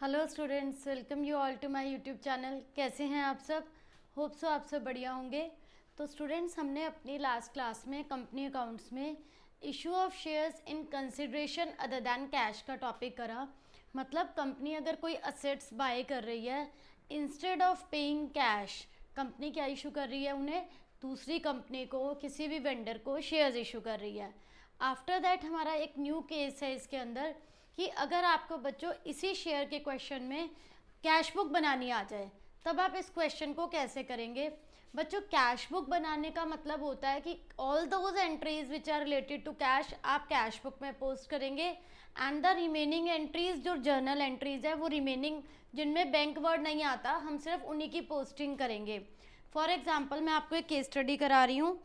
Hello students, welcome you all to my YouTube channel. कैसे हैं आप सब? होप सो आप सब बढ़िया होंगे। तो स्टूडेंट्स, हमने अपनी लास्ट क्लास में कंपनी अकाउंट्स में issue of shares in consideration other than cash का टॉपिक करा। मतलब कंपनी अगर कोई असेट्स बाय कर रही है, instead of paying cash, company क्या इशू कर रही है? उन्हें दूसरी कंपनी को, किसी भी वेंडर को शेयर्स इशू कर रही है। आफ्टर दैट हमारा एक न्यू केस है इसके अंदर कि अगर आपको बच्चों इसी शेयर के क्वेश्चन में कैश बुक बनानी आ जाए, तब आप इस क्वेश्चन को कैसे करेंगे? बच्चों, कैश बुक बनाने का मतलब होता है कि all those entries which are related to cash आप कैश बुक में पोस्ट करेंगे, एंड द रिमेनिंग एंट्रीज जो जर्नल एंट्रीज है वो रिमेनिंग जिनमें बैंक वर्ड नहीं आता, हम सिर्फ उन्हीं की पोस्टिंग करेंगे। फॉर एग्जाम्पल मैं आपको एक केस स्टडी करा रही हूँ।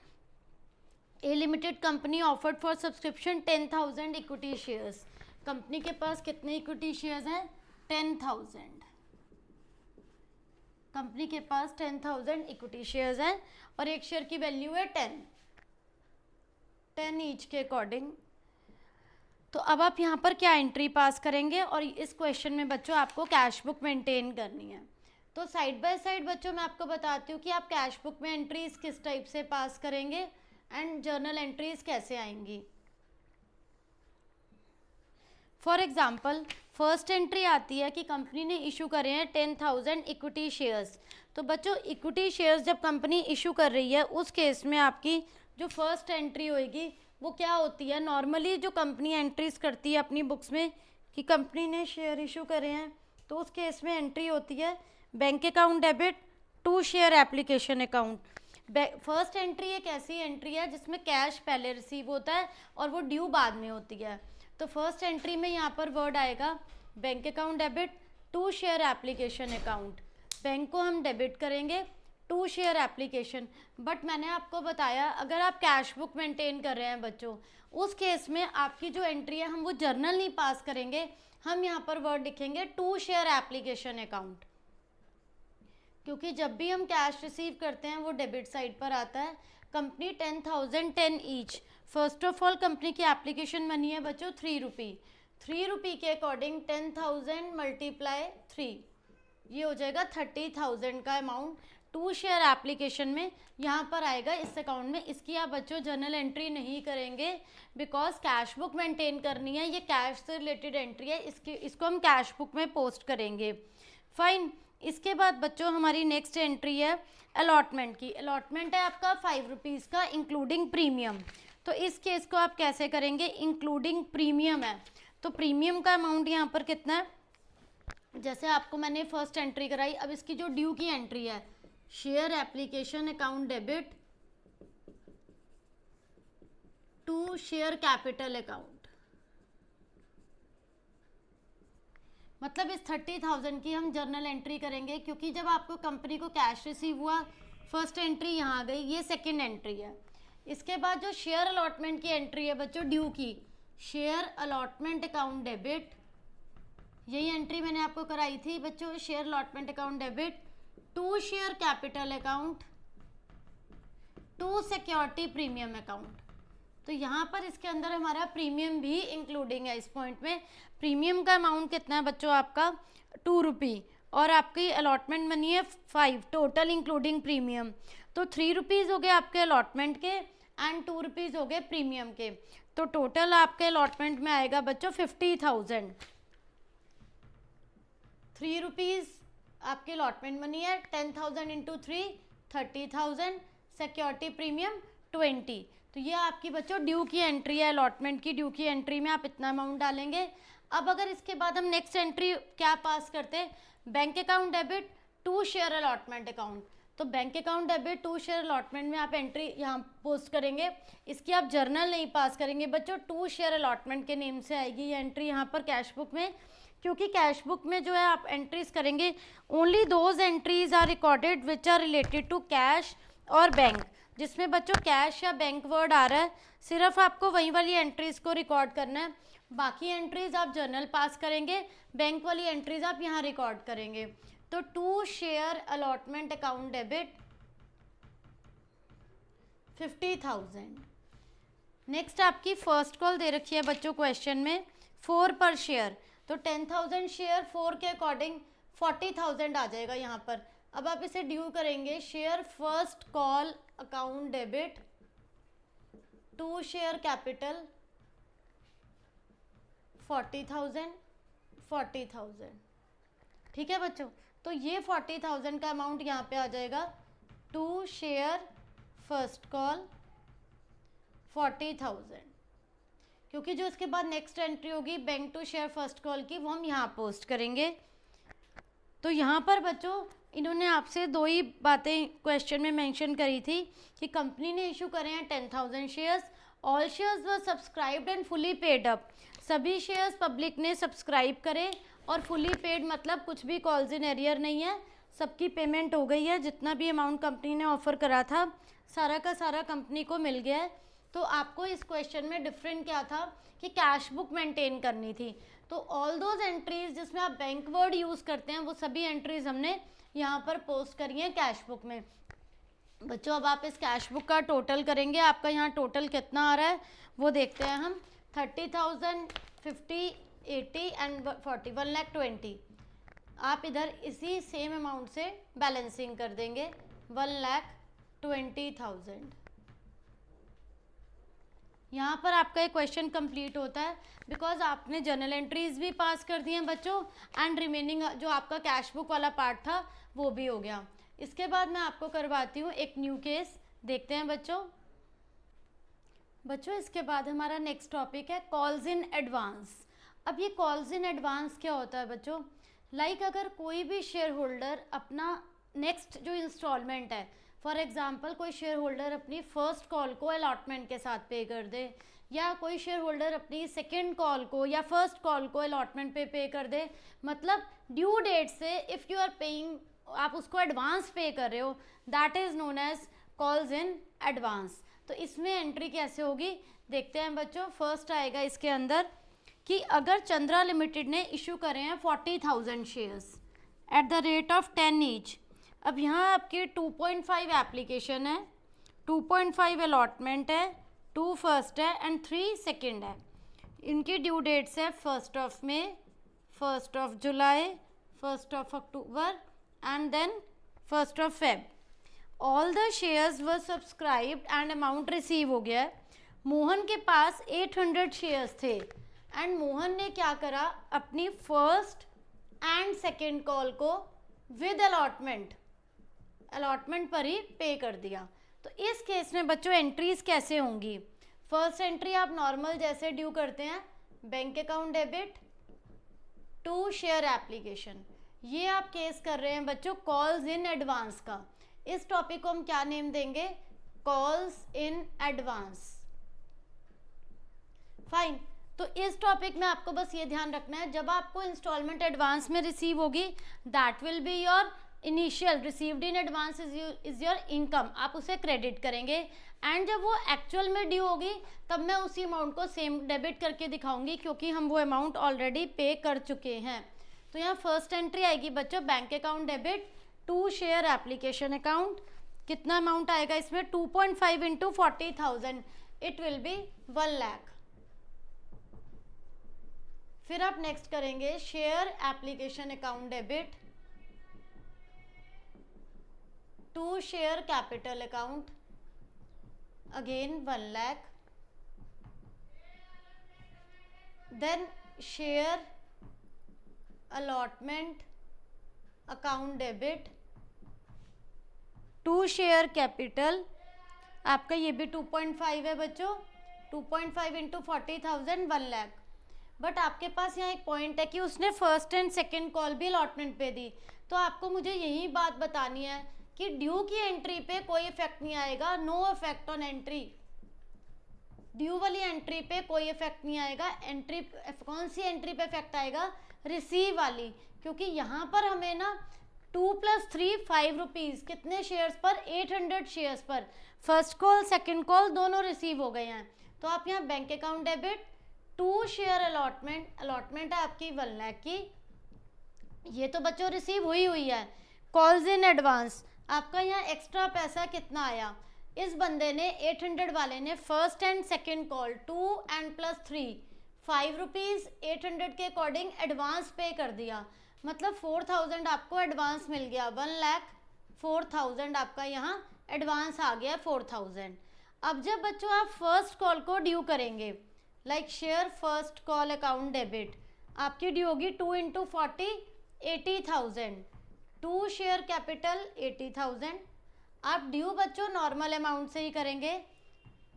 A limited company offered for subscription 10,000 equity shares. Company के पास कितने इक्विटी शेयर्स हैं? 10,000। कंपनी के पास 10,000 इक्विटी शेयर्स हैं और एक शेयर की वैल्यू है 10 ईच के अकॉर्डिंग। तो अब आप यहाँ पर क्या एंट्री पास करेंगे? और इस क्वेश्चन में बच्चों आपको कैश बुक मेंटेन करनी है। तो साइड बाय साइड बच्चों मैं आपको बताती हूँ कि आप कैश बुक में एंट्रीज किस टाइप से पास करेंगे एंड जर्नल एंट्रीज कैसे आएंगी। फॉर एग्जाम्पल फर्स्ट एंट्री आती है कि कंपनी ने इशू करे हैं 10,000 इक्विटी शेयर्स। तो बच्चों, इक्विटी शेयर्स जब कंपनी इशू कर रही है उस केस में आपकी जो फर्स्ट एंट्री होगी वो क्या होती है? नॉर्मली जो कंपनी एंट्रीज करती है अपनी बुक्स में कि कंपनी ने शेयर इशू करे हैं, तो उस केस में एंट्री होती है bank account debit to share application account. First entry एक ऐसी एंट्री है जिसमें कैश पहले रिसीव होता है और वो ड्यू बाद में होती है। तो फर्स्ट एंट्री में यहाँ पर वर्ड आएगा bank account debit to share application account. Bank को हम डेबिट करेंगे, टू शेयर एप्लीकेशन। बट मैंने आपको बताया अगर आप कैश बुक मेंटेन कर रहे हैं बच्चों, उस केस में आपकी जो एंट्री है हम वो जर्नल नहीं पास करेंगे, हम यहाँ पर वर्ड लिखेंगे टू शेयर एप्लीकेशन अकाउंट। क्योंकि जब भी हम कैश रिसीव करते हैं वो डेबिट साइड पर आता है। Company 10,000 10 each. First of all company की एप्लीकेशन मनी है बच्चों 3 रुपी। 3 रुपी के अकॉर्डिंग 10,000 मल्टीप्लाई 3, ये हो जाएगा 30,000 का अमाउंट टू शेयर एप्लीकेशन में यहाँ पर आएगा इस अकाउंट में। इसकी आप बच्चों जर्नल एंट्री नहीं करेंगे बिकॉज कैश बुक मेंटेन करनी है, ये कैश से रिलेटेड एंट्री है, इसको हम कैश बुक में पोस्ट करेंगे। फाइन। इसके बाद बच्चों हमारी नेक्स्ट एंट्री है अलॉटमेंट की। अलॉटमेंट है आपका 5 रुपीज़ का इंक्लूडिंग प्रीमियम। तो इस केस को आप कैसे करेंगे? इंक्लूडिंग प्रीमियम है तो प्रीमियम का अमाउंट यहाँ पर कितना है? जैसे आपको मैंने फर्स्ट एंट्री कराई, अब इसकी जो ड्यू की एंट्री है share application account debit to share capital account. मतलब इस 30,000 की हम जर्नल एंट्री करेंगे क्योंकि जब आपको कंपनी को कैश रिसीव हुआ फर्स्ट एंट्री यहाँ आ गई, ये सेकंड एंट्री है। इसके बाद जो शेयर अलॉटमेंट की एंट्री है बच्चों ड्यू की, शेयर अलॉटमेंट अकाउंट डेबिट, यही एंट्री मैंने आपको कराई थी बच्चों, share allotment account debit to share capital account to security premium account. तो यहाँ पर इसके अंदर हमारा प्रीमियम भी इंक्लूडिंग है। इस पॉइंट में प्रीमियम का अमाउंट कितना है बच्चों? आपका 2 रुपी और आपकी अलॉटमेंट मनी है 5, टोटल इंक्लूडिंग प्रीमियम। तो 3 रुपीज़ हो गए आपके अलॉटमेंट के एंड 2 रुपीज़ हो गए प्रीमियम के। तो टोटल आपके अलॉटमेंट में आएगा बच्चों 50,000। 3 रुपीज़ आपकी अलॉटमेंट मनी है, 10,000 इंटू 3 30,000, सिक्योरिटी प्रीमियम 20। तो ये आपकी बच्चों ड्यू की एंट्री है। अलॉटमेंट की ड्यू की एंट्री में आप इतना अमाउंट डालेंगे। अब अगर इसके बाद हम नेक्स्ट एंट्री क्या पास करते हैं? Bank account debit to share allotment account. तो bank account debit to share allotment में आप एंट्री यहाँ पोस्ट करेंगे, इसकी आप जर्नल नहीं पास करेंगे बच्चों, टू शेयर अलॉटमेंट के नेम से आएगी ये एंट्री यहाँ पर कैश बुक में। क्योंकि कैश बुक में जो है आप एंट्रीज करेंगे only those entries are recorded which are related to cash और बैंक। जिसमें बच्चों कैश या बैंक वर्ड आ रहा है सिर्फ आपको वही वाली एंट्रीज को रिकॉर्ड करना है, बाकी एंट्रीज आप जर्नल पास करेंगे, बैंक वाली एंट्रीज आप यहाँ रिकॉर्ड करेंगे। तो to share allotment account debit 50,000। Next आपकी फर्स्ट कॉल दे रखी है बच्चों क्वेश्चन में 4 पर शेयर। तो 10,000 शेयर 4 के अकॉर्डिंग 40,000 आ जाएगा यहाँ पर। अब आप इसे ड्यू करेंगे, share first call account debit to share capital 40,000। ठीक है बच्चों, तो ये 40,000 का अमाउंट यहाँ पे आ जाएगा टू शेयर फर्स्ट कॉल 40,000, क्योंकि जो इसके बाद नेक्स्ट एंट्री होगी bank to share first call की, वो हम यहाँ पोस्ट करेंगे। तो यहाँ पर बच्चों इन्होंने आपसे दो ही बातें क्वेश्चन में मेंशन करी थी कि कंपनी ने इशू करे हैं 10,000 shares, all shares were subscribed and fully paid up, सभी शेयर्स पब्लिक ने सब्सक्राइब करे और फुली पेड मतलब कुछ भी कॉल्स इन एरियर नहीं है, सबकी पेमेंट हो गई है, जितना भी अमाउंट कंपनी ने ऑफर करा था सारा का सारा कंपनी को मिल गया है। तो आपको इस क्वेश्चन में डिफरेंट क्या था कि कैश बुक मेंटेन करनी थी, तो ऑल दोज एंट्रीज जिसमें आप बैंक वर्ड यूज़ करते हैं वो सभी एंट्रीज हमने यहाँ पर पोस्ट करी हैं कैश बुक में। बच्चों अब आप इस कैश बुक का टोटल करेंगे, आपका यहाँ टोटल कितना आ रहा है वो देखते हैं हम। 30,000, 50, 80 एंड 40, 1,20,000। आप इधर इसी सेम अमाउंट से बैलेंसिंग कर देंगे 1,20,000। यहाँ पर आपका एक क्वेश्चन कंप्लीट होता है बिकॉज आपने जर्नल एंट्रीज भी पास कर दी हैं बच्चों एंड रिमेनिंग जो आपका कैश बुक वाला पार्ट था वो भी हो गया। इसके बाद मैं आपको करवाती हूँ एक न्यू केस, देखते हैं बच्चों। इसके बाद हमारा नेक्स्ट टॉपिक है कॉल्स इन एडवांस। अब ये कॉल्स इन एडवांस क्या होता है बच्चों, लाइक अगर कोई भी शेयर होल्डर अपना नेक्स्ट जो इंस्टॉलमेंट है, फॉर एग्जांपल कोई शेयर होल्डर अपनी फर्स्ट कॉल को अलॉटमेंट के साथ पे कर दे, या कोई शेयर होल्डर अपनी सेकेंड कॉल को या फर्स्ट कॉल को अलॉटमेंट पे कर दे, मतलब ड्यू डेट से इफ़ यू आर पेइंग, आप उसको एडवांस पे कर रहे हो, that is known as calls in advance. तो इसमें एंट्री कैसे होगी देखते हैं बच्चों। फर्स्ट आएगा इसके अंदर कि अगर चंद्रा लिमिटेड ने इशू करे हैं 40,000 shares at the rate of 10 each. अब यहाँ आपके 2.5 एप्लीकेशन है, 2.5 अलॉटमेंट है, 2 फर्स्ट है एंड 3 सेकेंड है। इनकी ड्यू डेट्स है 1 मई, 1 जुलाई, 1 October and then 1 Feb. All the shares were subscribed and amount receive हो गया है। मोहन के पास 800 शेयर्स थे एंड मोहन ने क्या करा, अपनी फर्स्ट एंड सेकेंड कॉल को विद अलॉटमेंट पर ही पे कर दिया। तो इस केस में बच्चों एंट्रीज कैसे होंगी, फर्स्ट एंट्री आप नॉर्मल जैसे ड्यू करते हैं, bank account debit to share application. ये आप केस कर रहे हैं बच्चों कॉल्स इन एडवांस का। इस टॉपिक को हम क्या नेम देंगे, कॉल्स इन एडवांस। फाइन। तो इस टॉपिक में आपको बस ये ध्यान रखना है, जब आपको इंस्टॉलमेंट एडवांस में रिसीव होगी that will be your initial received in advance is your income, आप उसे क्रेडिट करेंगे। एंड जब वो एक्चुअल में ड्यू होगी तब मैं उसी अमाउंट को सेम डेबिट करके दिखाऊंगी, क्योंकि हम वो अमाउंट ऑलरेडी पे कर चुके हैं। तो यहाँ फर्स्ट एंट्री आएगी बच्चों bank account debit to share application account. कितना अमाउंट आएगा इसमें, 2.5 into 40,000, it will be 1 lakh. फिर आप नेक्स्ट करेंगे share application account debit to share capital account, again 1 lakh. Then share allotment account debit to share capital, आपका ये भी 2.5 है बच्चों, 2.5 इंटू 40,000, 1 लाख। बट आपके पास यहाँ एक पॉइंट है कि उसने फर्स्ट एंड सेकेंड कॉल भी अलॉटमेंट पे दी, तो आपको मुझे यही बात बतानी है कि ड्यू की एंट्री पे कोई इफेक्ट नहीं आएगा, no effect on entry. Due वाली एंट्री पे कोई इफेक्ट नहीं आएगा। एंट्री कौन सी एंट्री पे इफेक्ट आएगा, रिसीव वाली, क्योंकि यहाँ पर हमें ना 2 + 3 5 रुपीज़ कितने शेयर्स पर, 800 शेयर्स पर, फर्स्ट कॉल सेकेंड कॉल दोनों रिसीव हो गए हैं। तो आप यहाँ bank account debit to share allotment है आपकी 1 लाख की, ये तो बच्चों रिसीव हुई है। कॉल्स इन एडवांस, आपका यहाँ एक्स्ट्रा पैसा कितना आया, इस बंदे ने 800 वाले ने first and second call 2 and +3 ₹5 800 के अकॉर्डिंग एडवांस पे कर दिया, मतलब 4000 आपको एडवांस मिल गया, 1,04,000 आपका यहाँ एडवांस आ गया 4000। अब जब बच्चों आप फर्स्ट कॉल को ड्यू करेंगे, like share first call account debit, आपकी ड्यू होगी 2 × 40 80,000, 2 शेयर कैपिटल 80,000। आप ड्यू बच्चों नॉर्मल अमाउंट से ही करेंगे,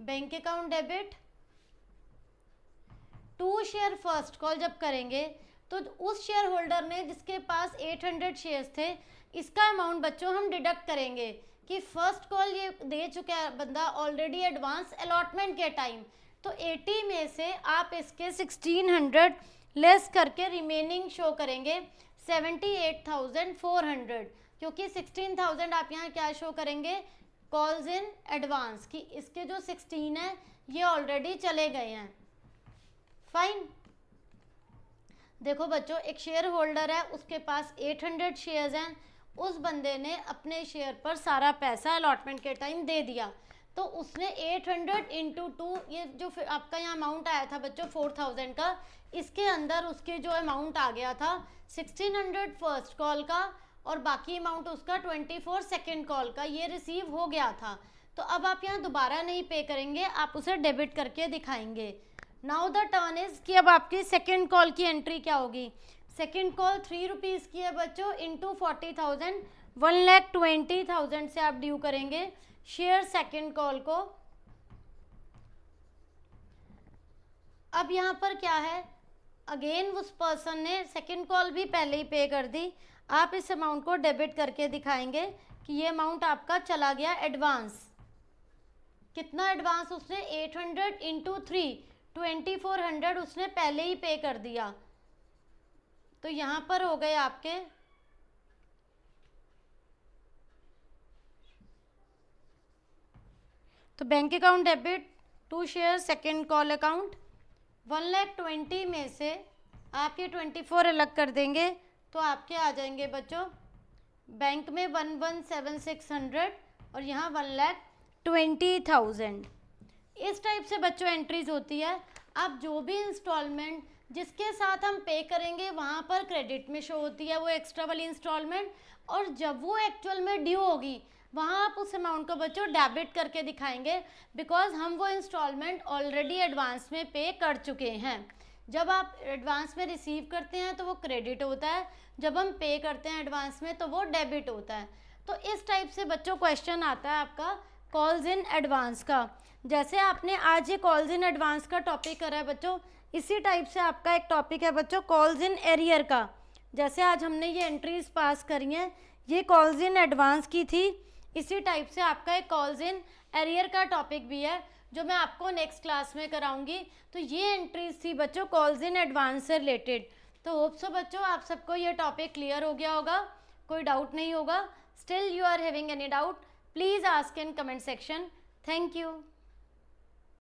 bank account debit 2 share first call जब करेंगे तो उस शेयर होल्डर ने जिसके पास 800 शेयर्स थे, इसका अमाउंट बच्चों हम डिडक्ट करेंगे कि फर्स्ट कॉल ये दे चुका है बंदा ऑलरेडी एडवांस अलॉटमेंट के टाइम, तो 80 में से आप इसके 1600 लेस करके रिमेनिंग शो करेंगे 78,400, क्योंकि 16,000 आप यहाँ क्या शो करेंगे, कॉल्स इन एडवांस, कि इसके जो 16 है ये ऑलरेडी चले गए हैं। फाइन। देखो बच्चों, एक शेयर होल्डर है, उसके पास 800 शेयर्स हैं, उस बंदे ने अपने शेयर पर सारा पैसा अलॉटमेंट के टाइम दे दिया, तो उसने 800 × 2, ये जो आपका यहाँ अमाउंट आया था बच्चों 4000 का, इसके अंदर उसके जो अमाउंट आ गया था 1600 फर्स्ट कॉल का और बाकी अमाउंट उसका 24 सेकेंड कॉल का, ये रिसीव हो गया था। तो अब आप यहाँ दोबारा नहीं पे करेंगे, आप उसे डेबिट करके दिखाएंगे। नाउ द टर्न इज कि अब आपकी सेकेंड कॉल की एंट्री क्या होगी, सेकेंड कॉल 3 रुपीज़ की है बच्चों, इंटू 40,000 1,20,000 से आप ड्यू करेंगे शेयर सेकेंड कॉल को। अब यहाँ पर क्या है, अगेन उस पर्सन ने सेकेंड कॉल भी पहले ही पे कर दी, आप इस अमाउंट को डेबिट करके दिखाएंगे कि ये अमाउंट आपका चला गया एडवांस। कितना एडवांस उसने, 800 × 3 2400 उसने पहले ही पे कर दिया, तो यहाँ पर हो गए आपके तो bank account debit 2 share second call account 1,20,000 में से आप ये 24 अलग कर देंगे तो आपके आ जाएंगे बच्चों बैंक में 1,17,600 और यहाँ 1,20,000। इस टाइप से बच्चों एंट्रीज होती है। अब जो भी इंस्टॉलमेंट जिसके साथ हम पे करेंगे वहाँ पर क्रेडिट में शो होती है वो एक्स्ट्रा वाली इंस्टॉलमेंट, और जब वो एक्चुअल में ड्यू होगी वहाँ आप उस अमाउंट को बच्चों डेबिट करके दिखाएंगे, बिकॉज हम वो इंस्टॉलमेंट ऑलरेडी एडवांस में पे कर चुके हैं। जब आप एडवांस में रिसीव करते हैं तो वो क्रेडिट होता है, जब हम पे करते हैं एडवांस में तो वो डेबिट होता है। तो इस टाइप से बच्चों क्वेश्चन आता है आपका कॉल्स इन एडवांस का। जैसे आपने आज ये कॉल्स इन एडवांस का टॉपिक करा है बच्चों, इसी टाइप से आपका एक टॉपिक है बच्चों कॉल्स इन एरियर का। जैसे आज हमने ये एंट्रीज पास करी हैं, ये कॉल्स इन एडवांस की थी, इसी टाइप से आपका एक कॉल्स इन एरियर का टॉपिक भी है जो मैं आपको नेक्स्ट क्लास में कराऊंगी। तो ये एंट्रीज थी बच्चों कॉल्स इन एडवांस से रिलेटेड। तो होप सो बच्चों आप सबको ये टॉपिक क्लियर हो गया होगा, कोई डाउट नहीं होगा। Still you are having any doubt, please ask in comment section. Thank you.